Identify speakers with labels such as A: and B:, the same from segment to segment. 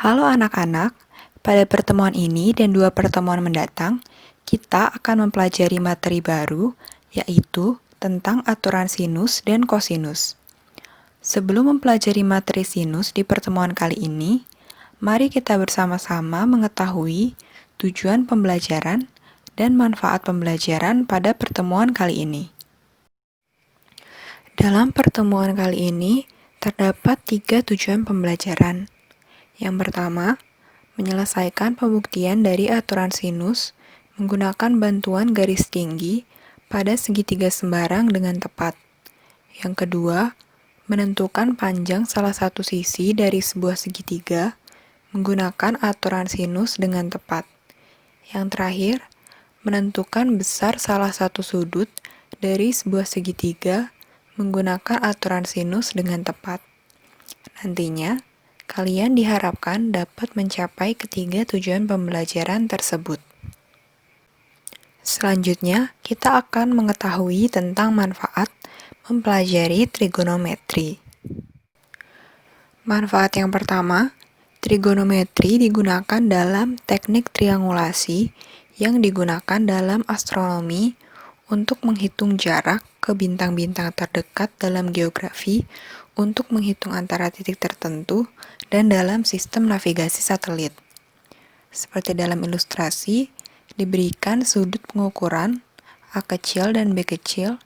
A: Halo anak-anak, pada pertemuan ini dan dua pertemuan mendatang, kita akan mempelajari materi baru, yaitu tentang aturan sinus dan kosinus. Sebelum mempelajari materi sinus di pertemuan kali ini, mari kita bersama-sama mengetahui tujuan pembelajaran dan manfaat pembelajaran pada pertemuan kali ini. Dalam pertemuan kali ini, terdapat 3 tujuan pembelajaran. Yang pertama, menyelesaikan pembuktian dari aturan sinus menggunakan bantuan garis tinggi pada segitiga sembarang dengan tepat. Yang kedua, menentukan panjang salah satu sisi dari sebuah segitiga menggunakan aturan sinus dengan tepat. Yang terakhir, menentukan besar salah satu sudut dari sebuah segitiga menggunakan aturan sinus dengan tepat. Nantinya, kalian diharapkan dapat mencapai ketiga tujuan pembelajaran tersebut. Selanjutnya, kita akan mengetahui tentang manfaat mempelajari trigonometri. Manfaat yang pertama, trigonometri digunakan dalam teknik triangulasi yang digunakan dalam astronomi untuk menghitung jarak ke bintang-bintang terdekat dalam geografi, untuk menghitung antara titik tertentu, dan dalam sistem navigasi satelit. Seperti dalam ilustrasi, diberikan sudut pengukuran A kecil dan B kecil,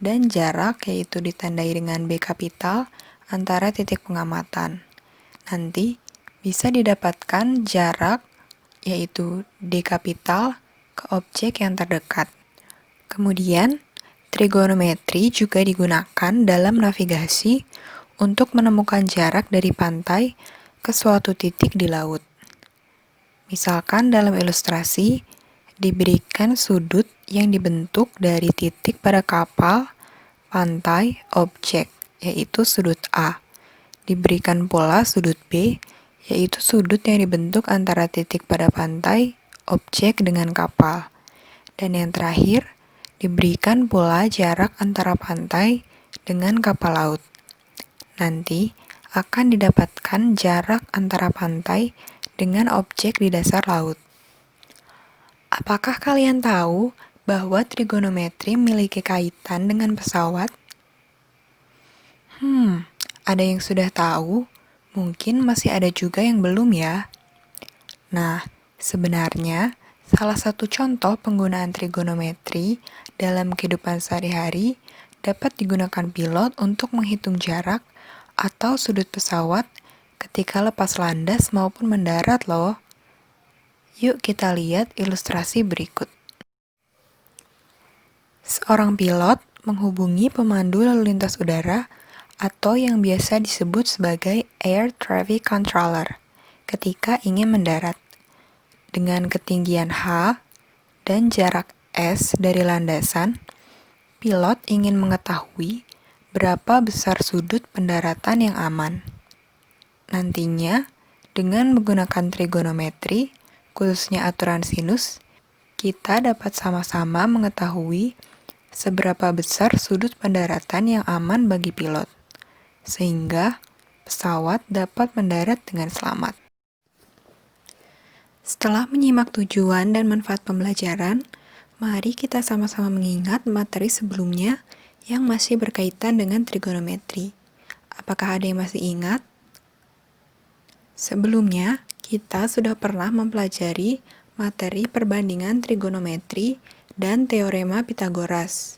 A: dan jarak yaitu ditandai dengan B kapital antara titik pengamatan. Nanti bisa didapatkan jarak yaitu D kapital ke objek yang terdekat. Kemudian, trigonometri juga digunakan dalam navigasi untuk menemukan jarak dari pantai ke suatu titik di laut. Misalkan dalam ilustrasi, diberikan sudut yang dibentuk dari titik pada kapal, pantai, objek, yaitu sudut A. Diberikan pula sudut B, yaitu sudut yang dibentuk antara titik pada pantai, objek dengan kapal. Dan yang terakhir, diberikan pula jarak antara pantai dengan kapal laut. Nanti akan didapatkan jarak antara pantai dengan objek di dasar laut. Apakah kalian tahu bahwa trigonometri memiliki kaitan dengan pesawat? Ada yang sudah tahu, mungkin masih ada juga yang belum ya. Nah, sebenarnya salah satu contoh penggunaan trigonometri dalam kehidupan sehari-hari dapat digunakan pilot untuk menghitung jarak atau sudut pesawat ketika lepas landas maupun mendarat loh. Yuk kita lihat ilustrasi berikut. Seorang pilot menghubungi pemandu lalu lintas udara atau yang biasa disebut sebagai Air Traffic Controller ketika ingin mendarat. Dengan ketinggian H dan jarak S dari landasan, pilot ingin mengetahui berapa besar sudut pendaratan yang aman. Nantinya, dengan menggunakan trigonometri, khususnya aturan sinus, kita dapat sama-sama mengetahui seberapa besar sudut pendaratan yang aman bagi pilot, sehingga pesawat dapat mendarat dengan selamat. Setelah menyimak tujuan dan manfaat pembelajaran, mari kita sama-sama mengingat materi sebelumnya yang masih berkaitan dengan trigonometri. Apakah ada yang masih ingat? Sebelumnya, kita sudah pernah mempelajari materi perbandingan trigonometri dan teorema Pitagoras.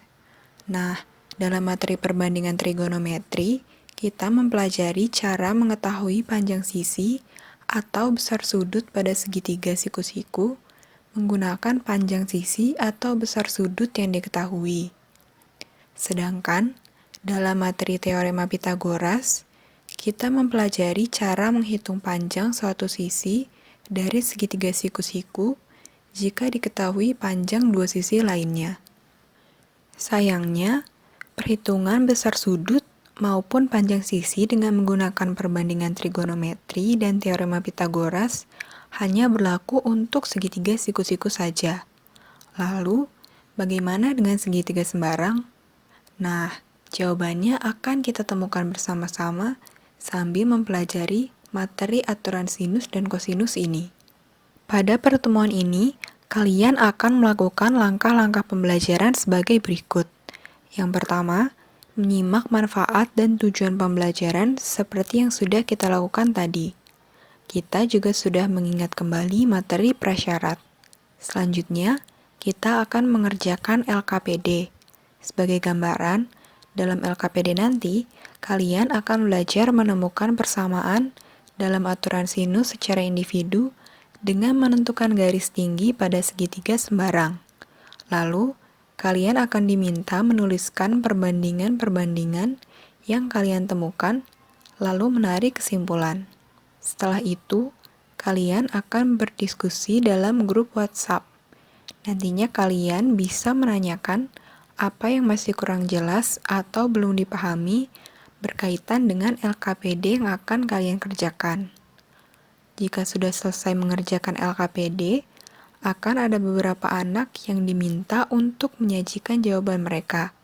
A: Nah, dalam materi perbandingan trigonometri, kita mempelajari cara mengetahui panjang sisi atau besar sudut pada segitiga siku-siku menggunakan panjang sisi atau besar sudut yang diketahui. Sedangkan, dalam materi teorema Pitagoras, kita mempelajari cara menghitung panjang suatu sisi dari segitiga siku-siku jika diketahui panjang dua sisi lainnya. Sayangnya, perhitungan besar sudut maupun panjang sisi dengan menggunakan perbandingan trigonometri dan teorema Pitagoras hanya berlaku untuk segitiga siku-siku saja. Lalu, bagaimana dengan segitiga sembarang? Nah, jawabannya akan kita temukan bersama-sama sambil mempelajari materi aturan sinus dan kosinus ini. Pada pertemuan ini, kalian akan melakukan langkah-langkah pembelajaran sebagai berikut. Yang pertama, menyimak manfaat dan tujuan pembelajaran seperti yang sudah kita lakukan tadi. Kita juga sudah mengingat kembali materi prasyarat. Selanjutnya, kita akan mengerjakan LKPD. Sebagai gambaran, dalam LKPD nanti, kalian akan belajar menemukan persamaan dalam aturan sinus secara individu dengan menentukan garis tinggi pada segitiga sembarang. Lalu, kalian akan diminta menuliskan perbandingan-perbandingan yang kalian temukan, lalu menarik kesimpulan. Setelah itu, kalian akan berdiskusi dalam grup WhatsApp. Nantinya kalian bisa menanyakan apa yang masih kurang jelas atau belum dipahami berkaitan dengan LKPD yang akan kalian kerjakan. Jika sudah selesai mengerjakan LKPD, akan ada beberapa anak yang diminta untuk menyajikan jawaban mereka,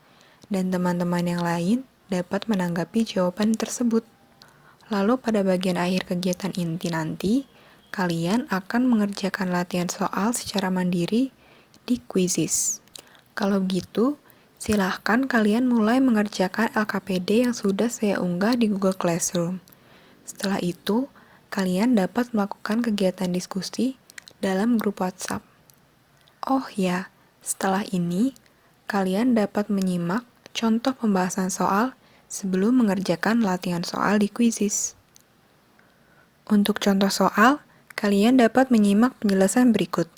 A: dan teman-teman yang lain dapat menanggapi jawaban tersebut. Lalu pada bagian akhir kegiatan inti nanti, kalian akan mengerjakan latihan soal secara mandiri di Quizizz. Kalau begitu, silahkan kalian mulai mengerjakan LKPD yang sudah saya unggah di Google Classroom. Setelah itu, kalian dapat melakukan kegiatan diskusi dalam grup WhatsApp. Oh ya, setelah ini, kalian dapat menyimak contoh pembahasan soal sebelum mengerjakan latihan soal di Quizizz. Untuk contoh soal, kalian dapat menyimak penjelasan berikut.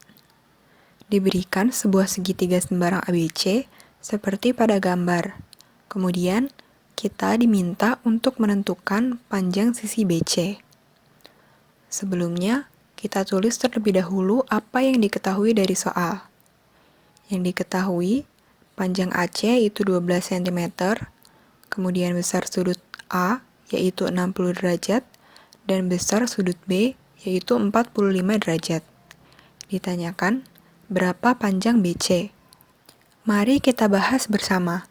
A: Diberikan sebuah segitiga sembarang ABC seperti pada gambar. Kemudian, kita diminta untuk menentukan panjang sisi BC. Sebelumnya, kita tulis terlebih dahulu apa yang diketahui dari soal. Yang diketahui, panjang AC yaitu 12 cm, kemudian besar sudut A yaitu 60 derajat, dan besar sudut B yaitu 45 derajat. Ditanyakan, berapa panjang BC? Mari kita bahas bersama.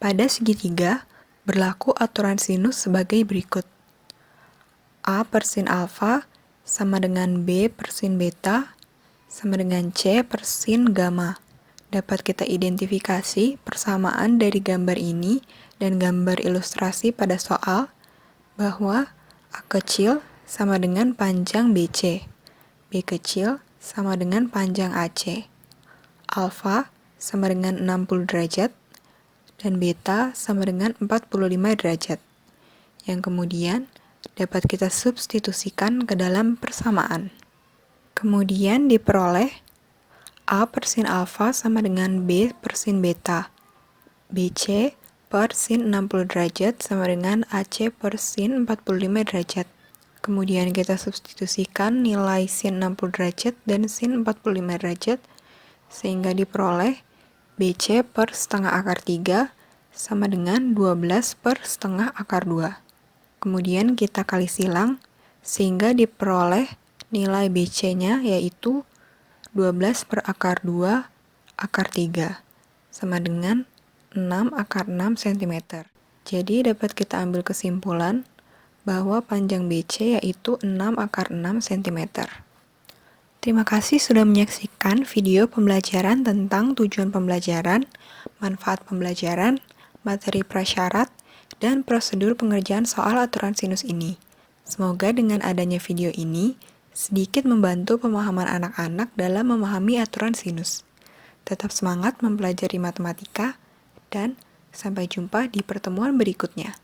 A: Pada segitiga, berlaku aturan sinus sebagai berikut. A per sin alfa sama dengan B per sin beta sama dengan C per sin gamma. Dapat kita identifikasi persamaan dari gambar ini dan gambar ilustrasi pada soal bahwa A kecil sama dengan panjang BC, B kecil sama dengan panjang AC, alfa sama dengan 60 derajat, dan beta sama dengan 45 derajat, yang kemudian dapat kita substitusikan ke dalam persamaan. Kemudian diperoleh A per sin alfa sama dengan B per sin beta, BC per sin 60 derajat sama dengan AC per sin 45 derajat. Kemudian kita substitusikan nilai sin 60 derajat dan sin 45 derajat, sehingga diperoleh BC per setengah akar 3 sama dengan 12 per setengah akar 2. Kemudian kita kali silang, sehingga diperoleh nilai BC-nya yaitu 12 per akar 2 akar 3, sama dengan 6 akar 6 cm. Jadi dapat kita ambil kesimpulan bahwa panjang BC yaitu 6 akar 6 cm. Terima kasih sudah menyaksikan video pembelajaran tentang tujuan pembelajaran, manfaat pembelajaran, materi prasyarat, dan prosedur pengerjaan soal aturan sinus ini. Semoga dengan adanya video ini, sedikit membantu pemahaman anak-anak dalam memahami aturan sinus. Tetap semangat mempelajari matematika, dan sampai jumpa di pertemuan berikutnya.